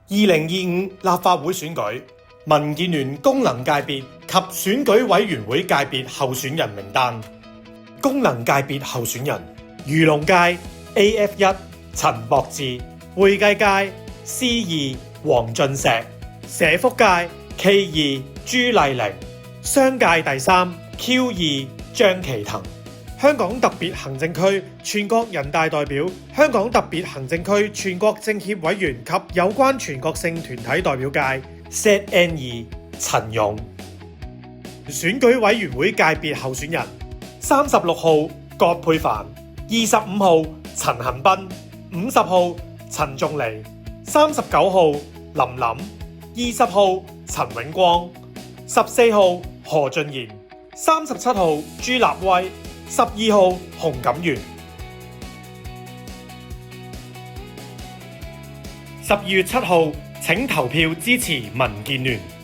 2025立法會選舉，民建聯功能界別及選舉委員會界別候選人名單。功能界別候選人：漁農界 AF1 陳博志，會計界 C2 黃俊碩，社福界 K2 朱麗玲，商界第3 Q2 張其騰。香港特別行政區全國人大代表、香港特別行政區全國政協委員及有關全國性團體代表界 ZN2 陳勇。選舉委員會界別候選人：36號葛珮帆，25號陳恒鑌，50號陳仲尼，39號林琳，20號陳永光，14號何俊賢，37號朱立威，12號洪錦元。12月7號請投票支持民建聯。